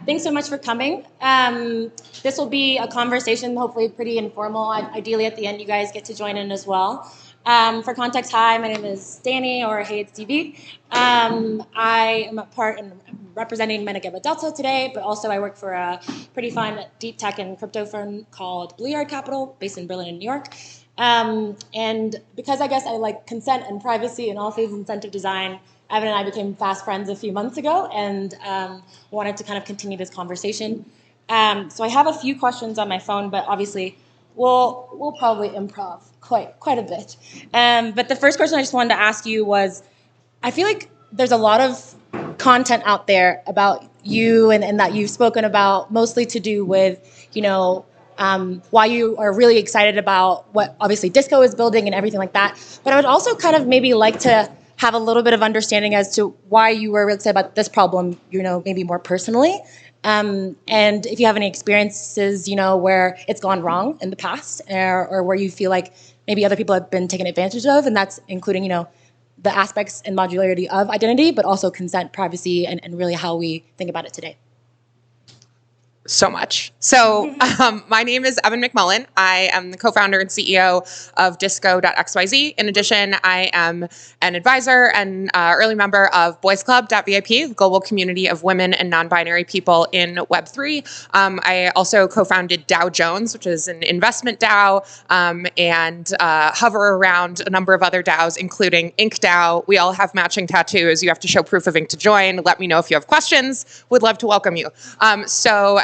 Thanks so much for coming. This will be a conversation, hopefully pretty informal. Ideally, at the end, you guys get to join in as well. For context, hi, my name is Dani, or hey, it's DB. I am a part in representing Menegeba Delta today, but also I work for a pretty fun deep tech and crypto firm called Blue Yard Capital, based in Berlin and New York. And because I guess I like consent and privacy and all things incentive design, Evin and I became fast friends a few months ago, and wanted to kind of continue this conversation. So I have a few questions on my phone, but obviously we'll probably improv quite a bit. But the first question I just wanted to ask you was, I feel like there's a lot of content out there about you and that you've spoken about, mostly to do with, why you are really excited about what obviously Disco is building and everything like that. But I would also kind of maybe like to have a little bit of understanding as to why you were really excited about this problem, maybe more personally. And if you have any experiences, where it's gone wrong in the past, or where you feel like maybe other people have been taken advantage of, and that's including, the aspects and modularity of identity, but also consent, privacy, and really how we think about it today. So much. So my name is Evin McMullen. I am the co-founder and CEO of Disco.xyz. In addition, I am an advisor and early member of boysclub.vip, the global community of women and non-binary people in Web3. I also co-founded Dow Jones, which is an investment DAO, and hover around a number of other DAOs, including InkDAO. We all have matching tattoos. You have to show proof of ink to join. Let me know if you have questions. Would love to welcome you.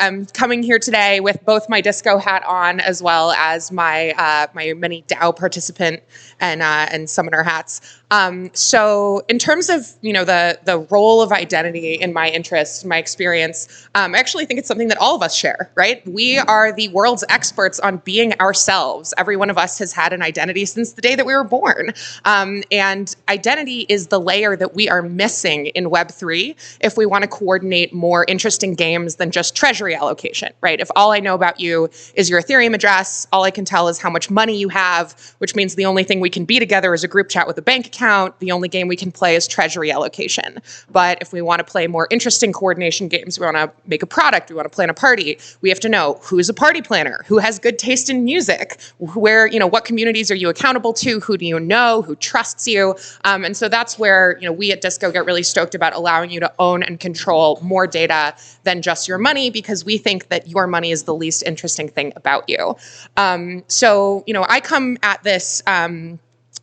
I'm coming here today with both my Disco hat on, as well as my my many DAO participant and summoner hats. So in terms of the role of identity in my interest, my experience, I actually think it's something that all of us share, right? We are the world's experts on being ourselves. Every one of us has had an identity since the day that we were born, and identity is the layer that we are missing in Web3 if we want to coordinate more interesting games than just treasury allocation, right? If all I know about you is your Ethereum address, all I can tell is how much money you have, which means the only thing we can be together is a group chat with a bank account. The only game we can play is treasury allocation. But if we want to play more interesting coordination games, we want to make a product, we want to plan a party, we have to know who's a party planner, who has good taste in music, where, what communities are you accountable to, who do you know, who trusts you. And so that's where, we at Disco get really stoked about allowing you to own and control more data than just your money, because we think that your money is the least interesting thing about you. So, I come at this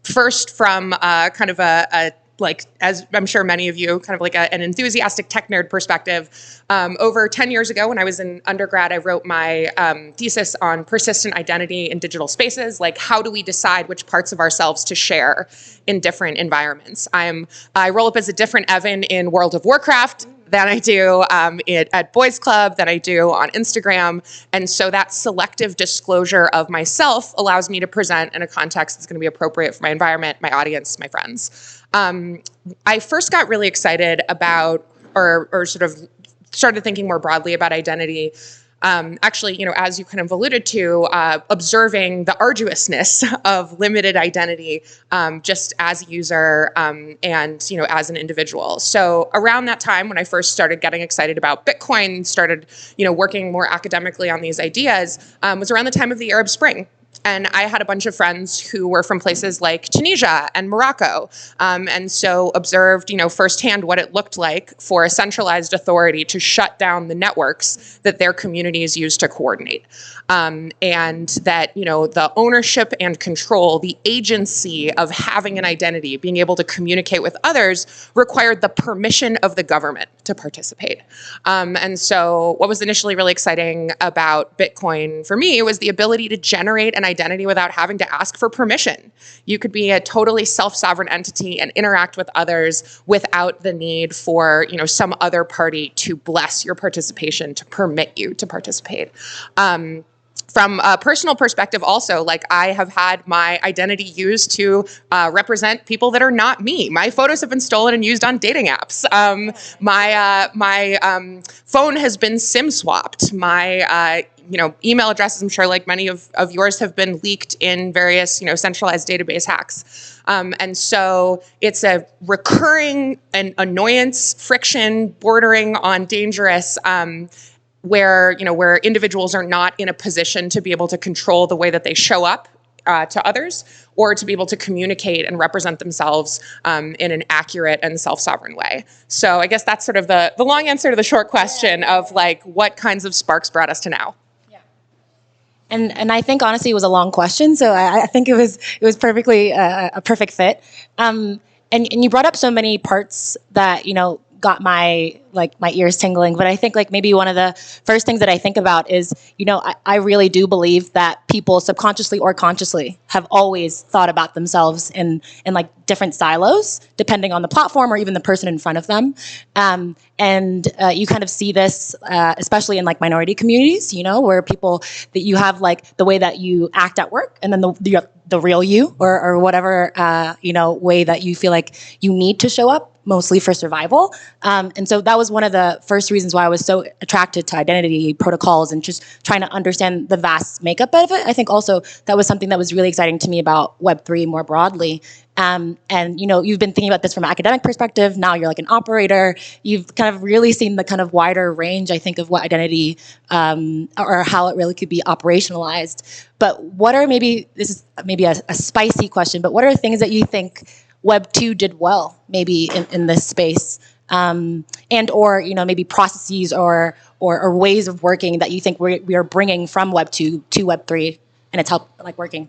first from kind of as I'm sure many of you, kind of like an enthusiastic tech nerd perspective. Over 10 years ago, when I was in undergrad, I wrote my thesis on persistent identity in digital spaces. Like, how do we decide which parts of ourselves to share in different environments? I roll up as a different Evin in World of Warcraft than I do at Boys Club, than I do on Instagram. And so that selective disclosure of myself allows me to present in a context that's going to be appropriate for my environment, my audience, my friends. I first got really excited about, or sort of started thinking more broadly about identity, actually, as you kind of alluded to, observing the arduousness of limited identity, just as a user, and, as an individual. So around that time, when I first started getting excited about Bitcoin, started, working more academically on these ideas, was around the time of the Arab Spring. And I had a bunch of friends who were from places like Tunisia and Morocco, and so observed, firsthand what it looked like for a centralized authority to shut down the networks that their communities used to coordinate. And that, the ownership and control, the agency of having an identity, being able to communicate with others, required the permission of the government to participate. And so what was initially really exciting about Bitcoin for me was the ability to generate an identity without having to ask for permission. You could be a totally self-sovereign entity and interact with others without the need for, some other party to bless your participation, to permit you to participate. From a personal perspective also, like I have had my identity used to represent people that are not me. My photos have been stolen and used on dating apps. My phone has been SIM swapped. My email addresses, I'm sure like many of yours, have been leaked in various centralized database hacks. And so it's a recurring and annoyance, friction, bordering on dangerous, where individuals are not in a position to be able to control the way that they show up to others, or to be able to communicate and represent themselves in an accurate and self-sovereign way. So I guess that's sort of the long answer to the short question of like what kinds of sparks brought us to now. And I think honestly it was a long question, so I think it was perfectly a perfect fit. And you brought up so many parts that got my ears tingling. But I think like maybe one of the first things that I think about is I really do believe that people subconsciously or consciously have always thought about themselves in like different silos, depending on the platform or even the person in front of them. And you kind of see this, especially in like minority communities, where people that you have like the way that you act at work, and then the real you, or whatever way that you feel like you need to show up, mostly for survival. And so that was one of the first reasons why I was so attracted to identity protocols and just trying to understand the vast makeup of it. I think also that was something that was really exciting to me about Web3 more broadly. And you've been thinking about this from an academic perspective. Now you're like an operator. You've kind of really seen the kind of wider range, I think, of what identity or how it really could be operationalized. But what are this is maybe a spicy question, but what are things that you think Web 2 did well, maybe in this space, and or maybe processes or ways of working that you think we are bringing from Web 2 to Web 3, and it's helped like working?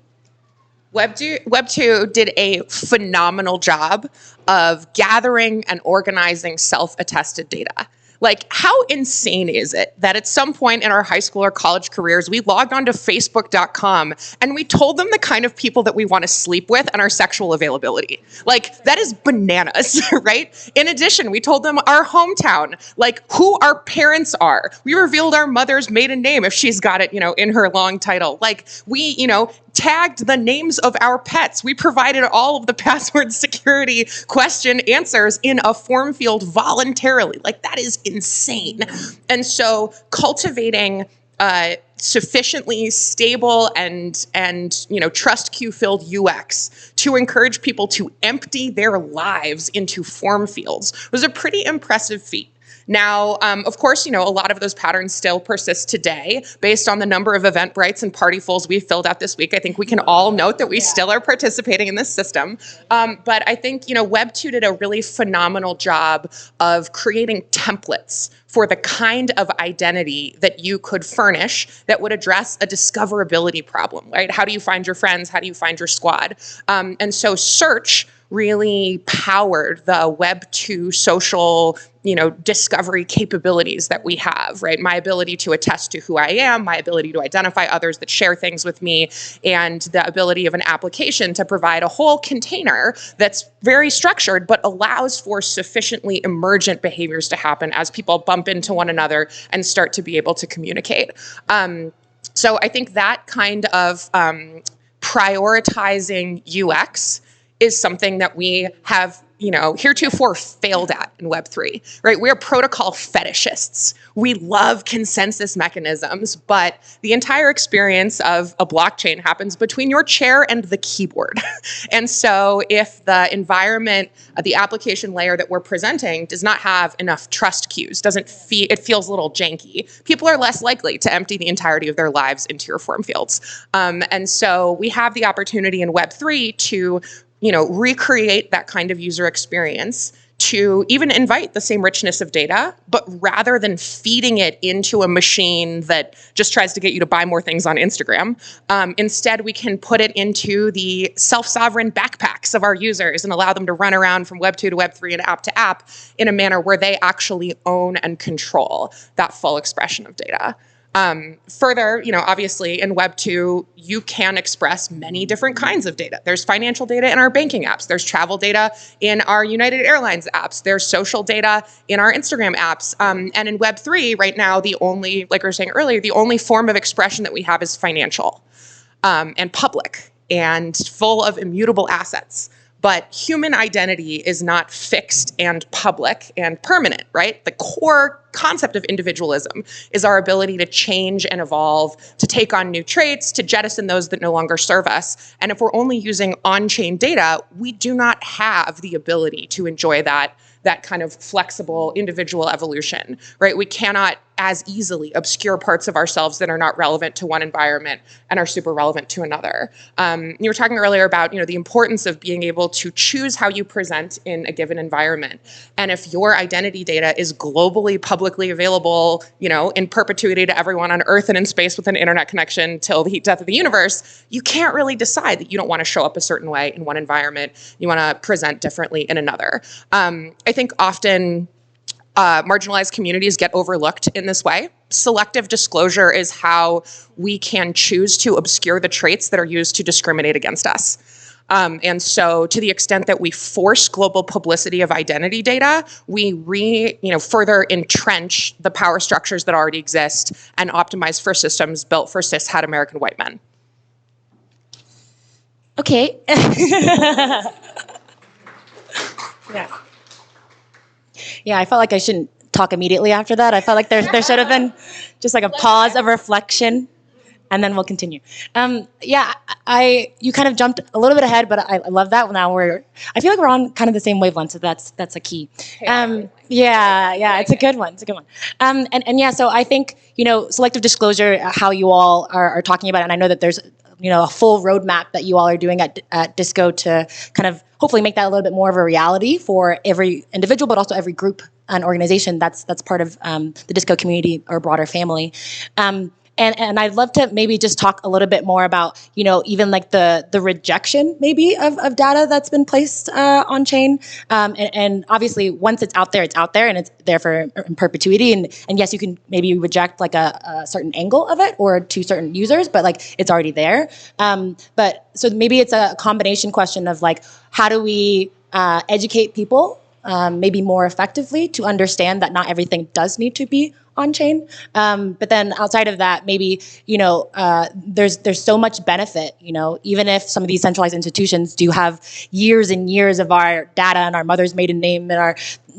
Web 2 did a phenomenal job of gathering and organizing self-attested data. Like, how insane is it that at some point in our high school or college careers, we logged onto Facebook.com and we told them the kind of people that we want to sleep with and our sexual availability? Like, that is bananas, right? In addition, we told them our hometown, like who our parents are. We revealed our mother's maiden name if she's got it, in her long title. Like, we, tagged the names of our pets. We provided all of the password security question answers in a form field voluntarily. Like, that is insane. And so cultivating sufficiently stable and trust queue filled UX to encourage people to empty their lives into form fields was a pretty impressive feat. Now, of course, a lot of those patterns still persist today based on the number of Eventbrites and Partyfuls we've filled out this week. I think we can all note that we still are participating in this system. But I think, Web 2 did a really phenomenal job of creating templates for the kind of identity that you could furnish that would address a discoverability problem, right? How do you find your friends? How do you find your squad? And so search really powered the Web 2 social, discovery capabilities that we have, right? My ability to attest to who I am, my ability to identify others that share things with me, and the ability of an application to provide a whole container that's very structured, but allows for sufficiently emergent behaviors to happen as people bump into one another and start to be able to communicate. So I think that kind of prioritizing UX is something that we have, heretofore failed at in Web3, right? We're protocol fetishists. We love consensus mechanisms, but the entire experience of a blockchain happens between your chair and the keyboard. And so if the environment, the application layer that we're presenting does not have enough trust queues, it feels a little janky, people are less likely to empty the entirety of their lives into your form fields. And so we have the opportunity in Web3 to recreate that kind of user experience, to even invite the same richness of data, but rather than feeding it into a machine that just tries to get you to buy more things on Instagram, instead we can put it into the self-sovereign backpacks of our users and allow them to run around from Web 2 to Web 3 and app to app in a manner where they actually own and control that full expression of data. Further, obviously in Web 2, you can express many different kinds of data. There's financial data in our banking apps. There's travel data in our United Airlines apps. There's social data in our Instagram apps. And in Web 3 right now, like we were saying earlier, the only form of expression that we have is financial and public and full of immutable assets. But human identity is not fixed and public and permanent, right? The core concept of individualism is our ability to change and evolve, to take on new traits, to jettison those that no longer serve us. And if we're only using on-chain data, we do not have the ability to enjoy that kind of flexible individual evolution, right? We cannot as easily obscure parts of ourselves that are not relevant to one environment and are super relevant to another. You were talking earlier about, the importance of being able to choose how you present in a given environment. And if your identity data is globally publicly available, in perpetuity to everyone on Earth and in space with an internet connection till the heat death of the universe, you can't really decide that you don't want to show up a certain way in one environment. You want to present differently in another. I think often marginalized communities get overlooked in this way. Selective disclosure is how we can choose to obscure the traits that are used to discriminate against us. And so to the extent that we force global publicity of identity data, we further entrench the power structures that already exist and optimize for systems built for cis-het American white men. Okay. Yeah. Yeah, I felt like I shouldn't talk immediately after that. I felt like there should have been just like a pause of reflection, and then we'll continue. You kind of jumped a little bit ahead, but I love that. Now I feel like we're on kind of the same wavelength, so that's a key. Yeah, it's a good one. It's a good one. So I think selective disclosure, how you all are talking about it, and I know that there's a full roadmap that you all are doing at Disco to kind of hopefully make that a little bit more of a reality for every individual, but also every group and organization that's part of the Disco community or broader family. And I'd love to maybe just talk a little bit more about, even like the rejection maybe of data that's been placed on chain. And obviously once it's out there and it's there for in perpetuity. And yes, you can maybe reject like a certain angle of it or to certain users, but like it's already there. But so maybe it's a combination question of like, how do we educate people maybe more effectively to understand that not everything does need to be on chain. But then outside of that, maybe, there's so much benefit, even if some of these centralized institutions do have years and years of our data and our mother's maiden name and our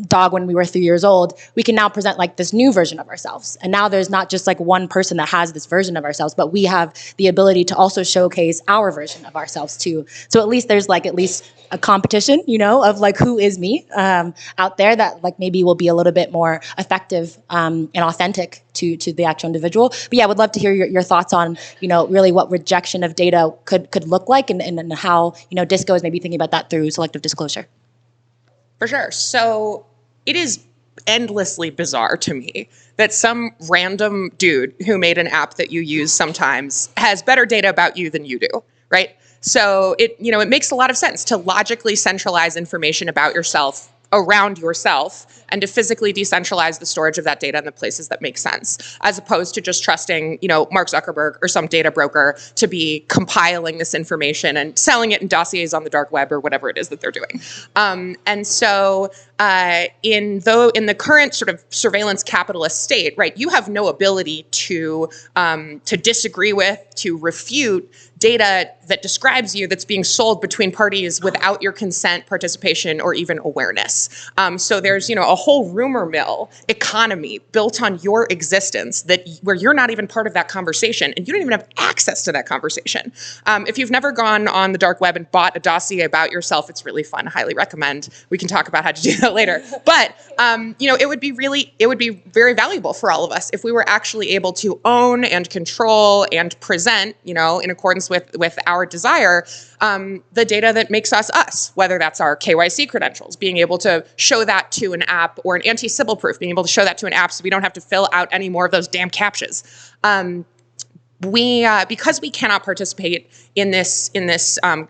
dog when we were 3 years old, we can now present like this new version of ourselves. And now there's not just like one person that has this version of ourselves, but we have the ability to also showcase our version of ourselves too. So at least there's like at least a competition, of like who is me out there that like maybe will be a little bit more effective and authentic to the actual individual. But yeah, I would love to hear your thoughts on, really what rejection of data could look like and how, Disco is maybe thinking about that through selective disclosure. For sure. So it is endlessly bizarre to me that some random dude who made an app that you use sometimes has better data about you than you do, right? So it makes a lot of sense to logically centralize information about yourself around yourself and to physically decentralize the storage of that data in the places that make sense, as opposed to just trusting, Mark Zuckerberg or some data broker to be compiling this information and selling it in dossiers on the dark web or whatever it is that they're doing. And so in the current sort of surveillance capitalist state, right, you have no ability to disagree with, to refute data that describes you that's being sold between parties without your consent, participation, or even awareness. So there's, a whole rumor mill economy built on your existence where you're not even part of that conversation and you don't even have access to that conversation. If you've never gone on the dark web and bought a dossier about yourself, it's really fun. I highly recommend. We can talk about how to do that later. But, it would be very valuable for all of us if we were actually able to own and control and present, in accordance with our desire, the data that makes us, whether that's our KYC credentials, being able to show that to an app, or an anti-Sybil proof, being able to show that to an app so we don't have to fill out any more of those damn CAPTCHAs. because we cannot participate in this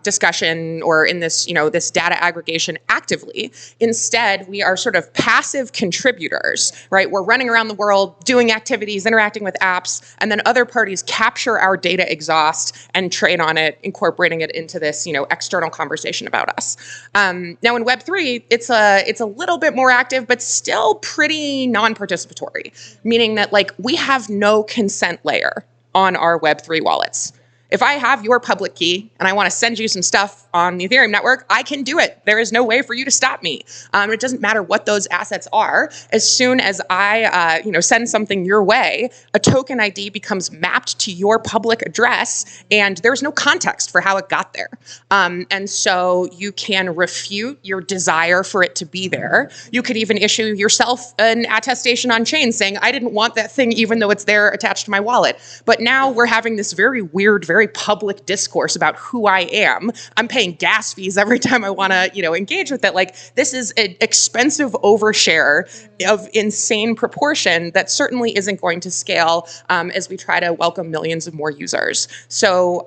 discussion or in this this data aggregation actively, instead we are sort of passive contributors, right? We're running around the world doing activities, interacting with apps, and then other parties capture our data exhaust and trade on it, incorporating it into this external conversation about us. Now in Web3, it's a little bit more active, but still pretty non-participatory, meaning that we have no consent layer on our Web3 wallets. If I have your public key and I want to send you some stuff on the Ethereum network, I can do it. There is no way for you to stop me. It doesn't matter what those assets are. As soon as I, send something your way, a token ID becomes mapped to your public address, and there's no context for how it got there. And so you can refute your desire for it to be there. You could even issue yourself an attestation on chain saying, I didn't want that thing, even though it's there attached to my wallet. But now we're having this very weird, very public discourse about who I am. I'm paying gas fees every time I want to, engage with it. This is an expensive overshare of insane proportion that certainly isn't going to scale as we try to welcome millions of more users. So,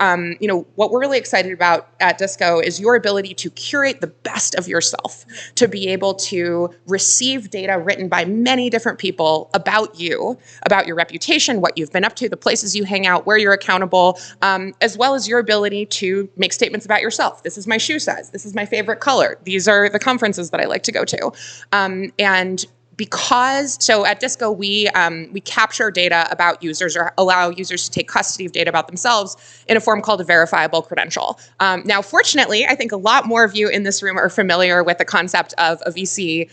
what we're really excited about at Disco is your ability to curate the best of yourself, to be able to receive data written by many different people about you, about your reputation, what you've been up to, the places you hang out, where you're accountable, as well as your ability to make statements about yourself. This is my shoe size. This is my favorite color. These are the conferences that I like to go to. So at Disco, we capture data about users or allow users to take custody of data about themselves in a form called a verifiable credential. Now, fortunately, I think a lot more of you in this room are familiar with the concept of a VC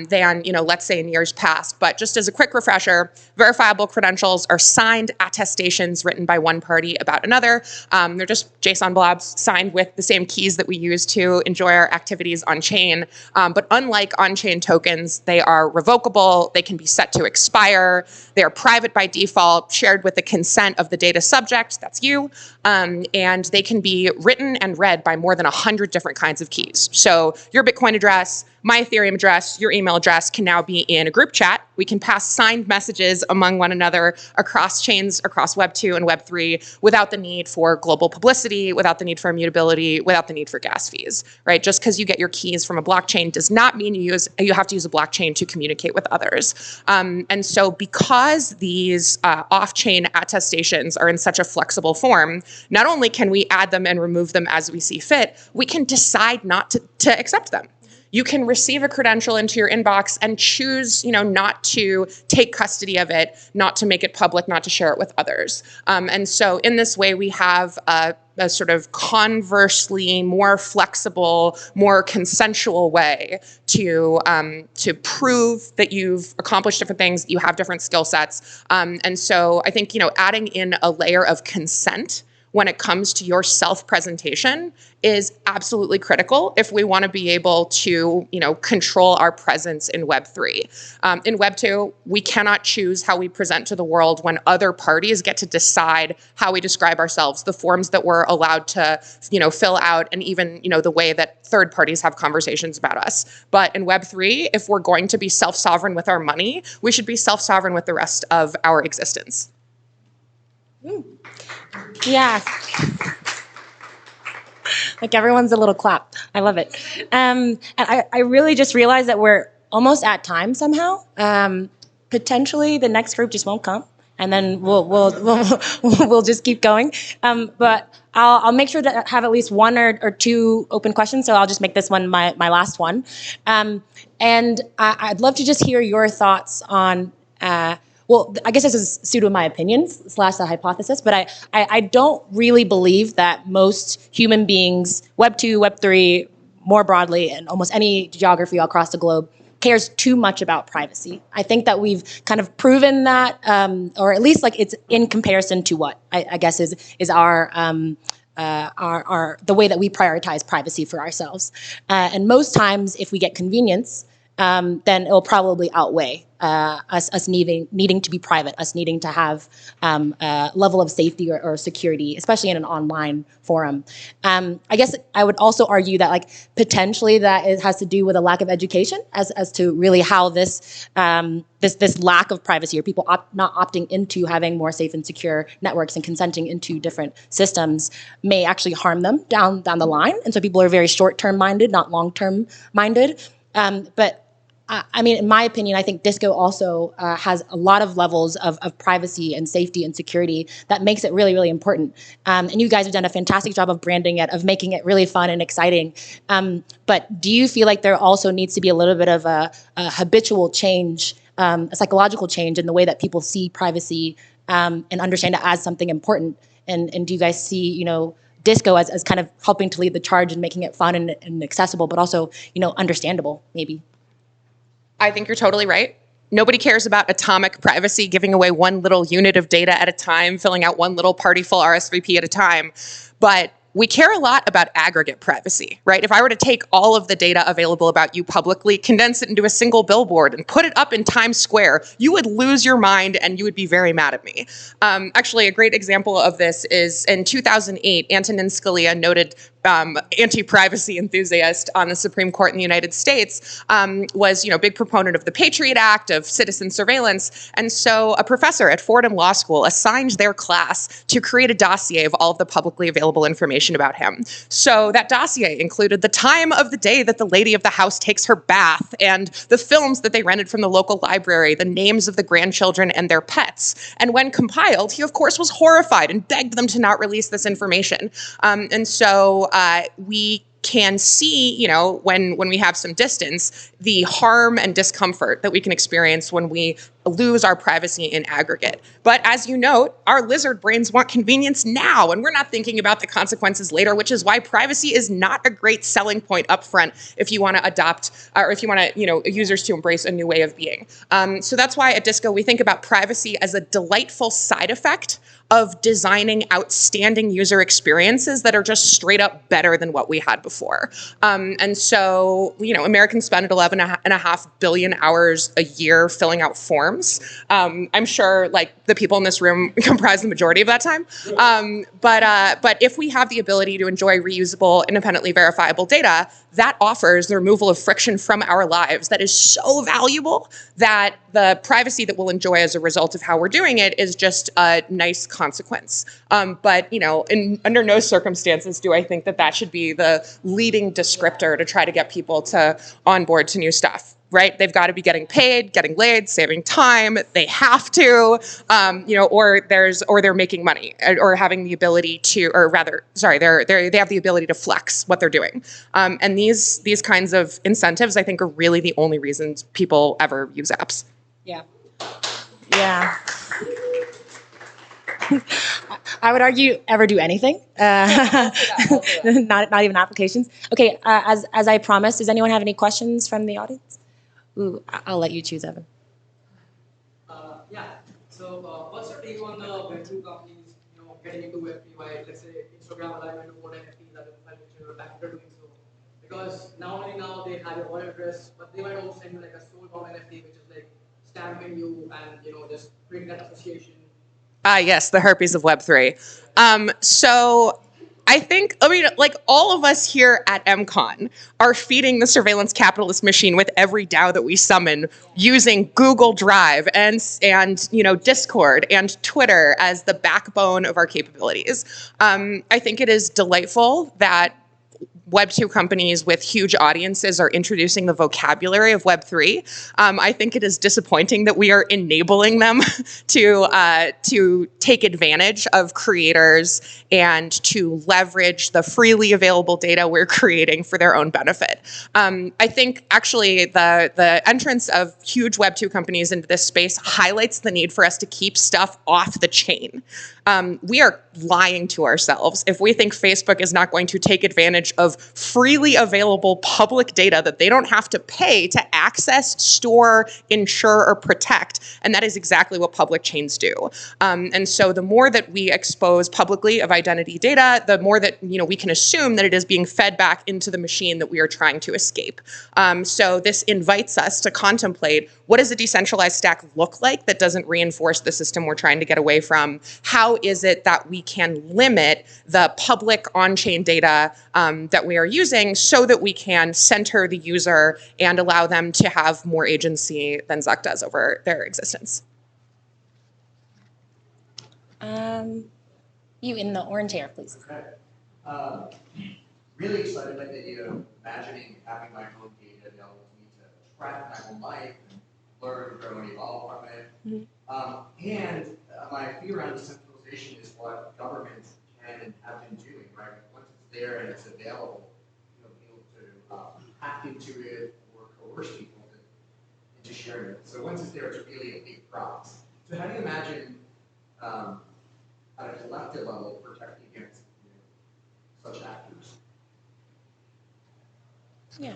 than, let's say in years past. But just as a quick refresher, verifiable credentials are signed attestations written by one party about another. They're just JSON blobs signed with the same keys that we use to enjoy our activities on chain. But unlike on-chain tokens, they are revocable, they can be set to expire, they are private by default, shared with the consent of the data subject, that's you, and they can be written and read by more than 100 different kinds of keys. So your Bitcoin address, my Ethereum address, your email address can now be in a group chat. We can pass signed messages among one another across chains, across Web 2 and Web 3, without the need for global publicity, without the need for immutability, without the need for gas fees, right? Just because you get your keys from a blockchain does not mean you have to use a blockchain to communicate with others. And so because these off-chain attestations are in such a flexible form, not only can we add them and remove them as we see fit, we can decide not to accept them. You can receive a credential into your inbox and choose, not to take custody of it, not to make it public, not to share it with others. And so in this way, we have a sort of conversely more flexible, more consensual way to prove that you've accomplished different things, that you have different skill sets. And so I think, adding in a layer of consent when it comes to your self-presentation is absolutely critical if we want to be able to, control our presence in Web 3. In Web 2, we cannot choose how we present to the world when other parties get to decide how we describe ourselves, the forms that we're allowed to, fill out, and even, the way that third parties have conversations about us. But in Web 3, if we're going to be self-sovereign with our money, we should be self-sovereign with the rest of our existence. Yeah. Everyone's a little clap. I love it. And I really just realized that we're almost at time somehow. Potentially the next group just won't come, and then we'll just keep going. But I'll make sure to have at least one or two open questions. So I'll just make this one my last one. And I'd love to just hear your thoughts on. Well, I guess this is pseudo my opinion / the hypothesis, but I don't really believe that most human beings, Web 2, Web 3, more broadly, and almost any geography across the globe, cares too much about privacy. I think that we've kind of proven that, or at least it's in comparison to what I guess is our the way that we prioritize privacy for ourselves. And most times, if we get convenience, then it'll probably outweigh us needing to be private, us needing to have a level of safety or security, especially in an online forum. I guess I would also argue that like potentially that it has to do with a lack of education as to really how this this lack of privacy, or people not opting into having more safe and secure networks and consenting into different systems, may actually harm them down the line. And so people are very short-term minded, not long-term minded. But I mean, in my opinion, I think Disco also has a lot of levels of privacy and safety and security that makes it really, really important. And you guys have done a fantastic job of branding it, of making it really fun and exciting. But do you feel like there also needs to be a little bit of a habitual change, a psychological change in the way that people see privacy and understand it as something important? And do you guys see, you know, Disco as kind of helping to lead the charge and making it fun and accessible, but also, you know, understandable, maybe? I think you're totally right. Nobody cares about atomic privacy, giving away one little unit of data at a time, filling out one little party full RSVP at a time. But we care a lot about aggregate privacy, right? If I were to take all of the data available about you publicly, condense it into a single billboard and put it up in Times Square, you would lose your mind and you would be very mad at me. Actually, a great example of this is in 2008, Antonin Scalia, noted anti-privacy enthusiast on the Supreme Court in the United States, was, you know, big proponent of the Patriot Act, of citizen surveillance. And so a professor at Fordham Law School assigned their class to create a dossier of all of the publicly available information about him. So that dossier included the time of the day that the lady of the house takes her bath, and the films that they rented from the local library, the names of the grandchildren and their pets. And when compiled, he of course was horrified and begged them to not release this information. And so we can see, you know, when we have some distance, the harm and discomfort that we can experience when we lose our privacy in aggregate. But as you note, our lizard brains want convenience now, and we're not thinking about the consequences later, which is why privacy is not a great selling point up front if you want to adopt, or if you want to, you know, users to embrace a new way of being. So that's why at Disco we think about privacy as a delightful side effect of designing outstanding user experiences that are just straight up better than what we had before. And so, you know, Americans spend 11.5 billion hours a year filling out forms. I'm sure like the people in this room comprise the majority of that time. But if we have the ability to enjoy reusable, independently verifiable data, that offers the removal of friction from our lives that is so valuable that the privacy that we'll enjoy as a result of how we're doing it is just a nice consequence. But, you know, under no circumstances do I think that that should be the leading descriptor to try to get people to onboard to new stuff. Right? They've got to be getting paid, getting laid, saving time. They have to, you know, or they're making money, or having the ability to, or rather, sorry, they have the ability to flex what they're doing. And these kinds of incentives, I think, are really the only reasons people ever use apps. Yeah. Yeah. I would argue ever do anything, not even applications. Okay, as I promised, does anyone have any questions from the audience? Ooh, I'll let you choose, Evin. Yeah. So, what's your take on the Web2 companies, you know, getting into Web3 by, let's say, Instagram allowing you to vote NFTs that are after doing so? Because not only now they have your wallet address, but they might also send you like a soul-bound NFT, which is like stamping you and, you know, just creating that association. Yes, the herpes of Web3. So I think, I mean, like all of us here at MCON are feeding the surveillance capitalist machine with every DAO that we summon using Google Drive and you know, Discord and Twitter as the backbone of our capabilities. I think it is delightful that Web2 companies with huge audiences are introducing the vocabulary of Web3. I think it is disappointing that we are enabling them to take advantage of creators and to leverage the freely available data we're creating for their own benefit. I think actually the entrance of huge Web2 companies into this space highlights the need for us to keep stuff off the chain. We are lying to ourselves if we think Facebook is not going to take advantage of freely available public data that they don't have to pay to access, store, insure, or protect. And that is exactly what public chains do. And so the more that we expose publicly of identity data, the more that we can assume that it is being fed back into the machine that we are trying to escape. So this invites us to contemplate, what does a decentralized stack look like that doesn't reinforce the system we're trying to get away from? How is it that we can limit the public on-chain data that we are using so that we can center the user and allow them to have more agency than Zuck does over their existence? You in the orange hair, please. Okay. Really excited by the idea of imagining having my own data available to me to track my own life and learn, grow, and evolve from it. And my fear around decentralization is what governments can and have been doing, right? Once it's there and it's available, be able to hack into it or coerce people into sharing it. So once it's there, it's really a big promise. So how do you imagine, at a collective level, protecting against such actors? Yeah.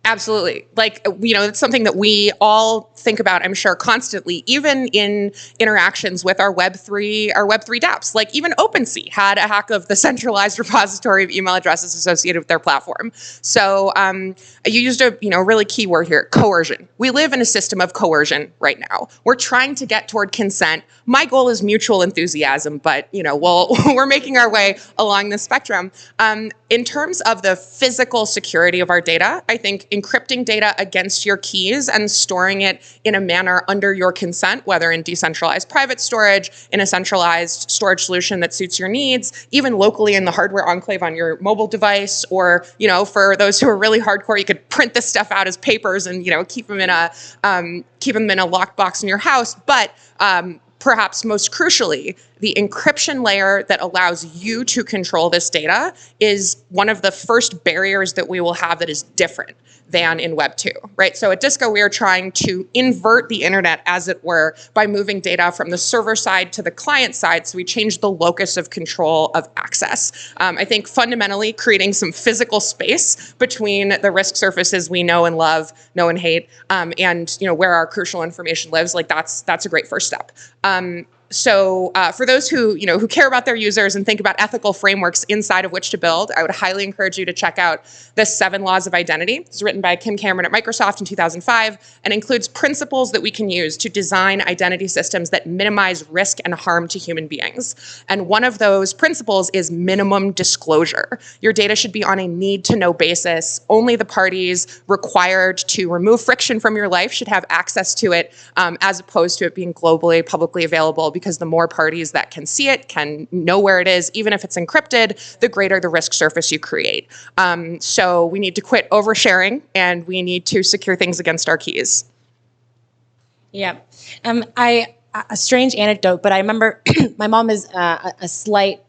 Absolutely. It's something that we all think about, I'm sure, constantly, even in interactions with our Web3 dApps. Like even OpenSea had a hack of the centralized repository of email addresses associated with their platform. So you used a really key word here, coercion. We live in a system of coercion right now. We're trying to get toward consent. My goal is mutual enthusiasm, but we're making our way along the spectrum. In terms of the physical security of our data, I think encrypting data against your keys and storing it in a manner under your consent, whether in decentralized private storage, in a centralized storage solution that suits your needs, even locally in the hardware enclave on your mobile device, or for those who are really hardcore, you could print this stuff out as papers and keep them in a lockbox in your house. But perhaps most crucially, the encryption layer that allows you to control this data is one of the first barriers that we will have that is different than in Web 2, right? So at Disco, we are trying to invert the internet, as it were, by moving data from the server side to the client side. So we change the locus of control of access. I think fundamentally creating some physical space between the risk surfaces we know and love, know and hate, and where our crucial information lives, that's a great first step. So for those who care about their users and think about ethical frameworks inside of which to build, I would highly encourage you to check out the 7 Laws of Identity. It's written by Kim Cameron at Microsoft in 2005 and includes principles that we can use to design identity systems that minimize risk and harm to human beings. And one of those principles is minimum disclosure. Your data should be on a need-to-know basis. Only the parties required to remove friction from your life should have access to it, as opposed to it being globally, publicly available, because the more parties that can see it, can know where it is, even if it's encrypted, the greater the risk surface you create. So we need to quit oversharing, and we need to secure things against our keys. Yeah. A strange anecdote, but I remember my mom is a slight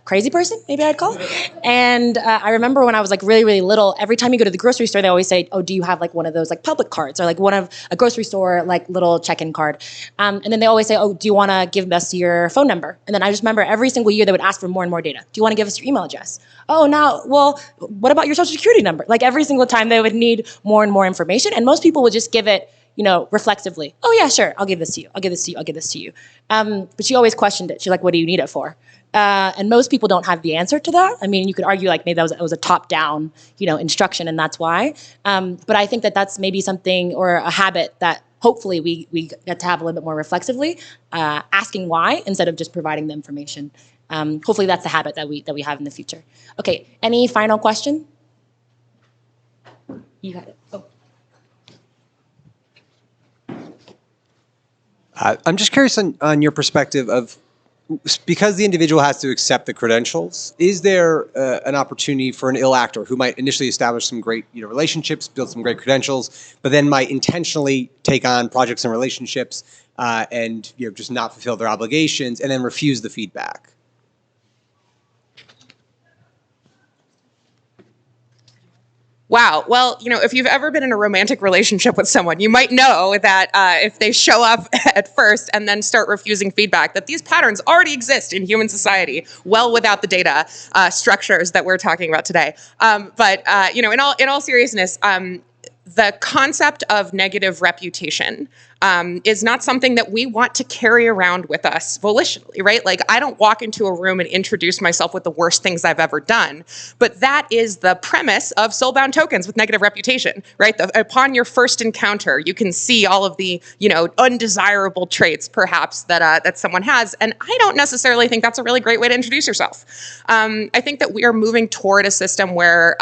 crazy person, maybe I'd call it. And I remember when I was really, really little, every time you go to the grocery store, they always say, oh, do you have one of those public cards, or one of a grocery store little check-in card? And then they always say, oh, do you want to give us your phone number? And then I just remember every single year they would ask for more and more data. Do you want to give us your email address? Oh, now, well, what about your social security number? Every single time they would need more and more information, and most people would just give it reflexively. Oh yeah, sure, I'll give this to you. I'll give this to you. I'll give this to you. But she always questioned it. She's like, what do you need it for? And most people don't have the answer to that. I mean, you could argue maybe that was a top-down, instruction, and that's why. But I think that that's maybe something or a habit that hopefully we get to have a little bit more reflexively, asking why instead of just providing the information. Hopefully that's the habit that we have in the future. Okay, any final question? You got it. Oh. I'm just curious on your perspective of, because the individual has to accept the credentials, is there an opportunity for an ill actor who might initially establish some great relationships, build some great credentials, but then might intentionally take on projects and relationships and just not fulfill their obligations and then refuse the feedback? Wow. Well, if you've ever been in a romantic relationship with someone, you might know that if they show up at first and then start refusing feedback, that these patterns already exist in human society, well without the data structures that we're talking about today. But in all seriousness, the concept of negative reputation is not something that we want to carry around with us volitionally, right? Like, I don't walk into a room and introduce myself with the worst things I've ever done. But that is the premise of soulbound tokens with negative reputation, right? Upon your first encounter, you can see all of the, undesirable traits, perhaps, that someone has. And I don't necessarily think that's a really great way to introduce yourself. I think that we are moving toward a system where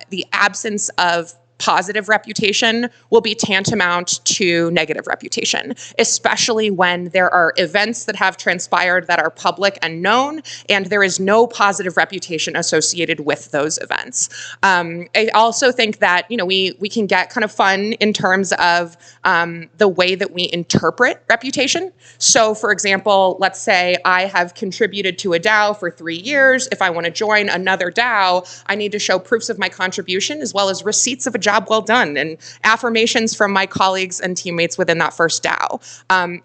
the absence of positive reputation will be tantamount to negative reputation, especially when there are events that have transpired that are public and known, and there is no positive reputation associated with those events. I also think that, we can get kind of fun in terms of the way that we interpret reputation. So, for example, let's say I have contributed to a DAO for 3 years. If I want to join another DAO, I need to show proofs of my contribution as well as receipts of a job well done and affirmations from my colleagues and teammates within that first DAO.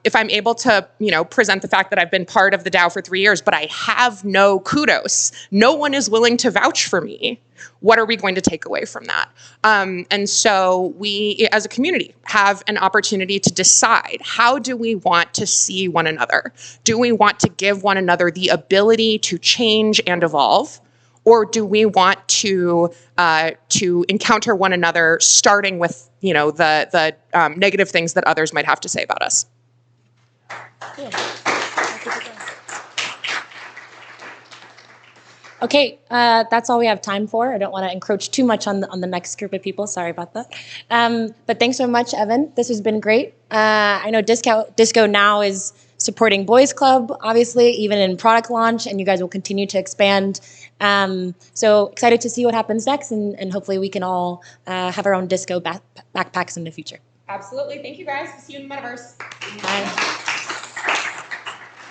If I'm able to, present the fact that I've been part of the DAO for 3 years, but I have no kudos, no one is willing to vouch for me, what are we going to take away from that? And so we, as a community, have an opportunity to decide, how do we want to see one another? Do we want to give one another the ability to change and evolve? Or do we want to encounter one another, starting with the negative things that others might have to say about us? Cool. Okay, that's all we have time for. I don't want to encroach too much on the next group of people. Sorry about that. But thanks so much, Evin. This has been great. I know Disco now is supporting Boys Club, obviously, even in product launch, and you guys will continue to expand. So excited to see what happens next, and hopefully we can all have our own Disco backpacks in the future. Absolutely. Thank you, guys. See you in the metaverse. Bye.